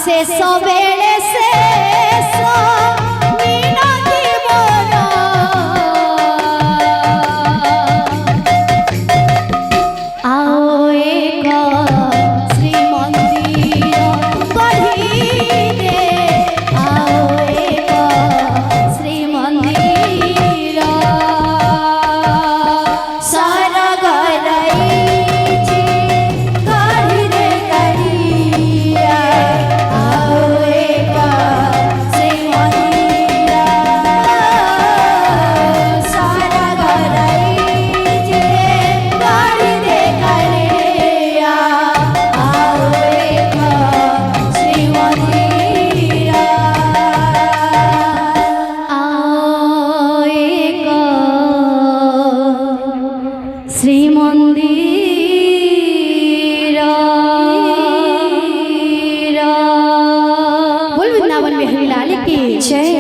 से सबेरे से मीनती मोरा आओ एक श्री मंदिर गढ़ी दे आओ एक श्री मंदिर सारा गरई गढ़ी दे करिया आओ एक श्री मंदिर सारा गरई गढ़ी दे करिया आओ एक श्री मंदिर आओ एक श्री मंदिर बोल वृंदावन बिहारी लाल की जय।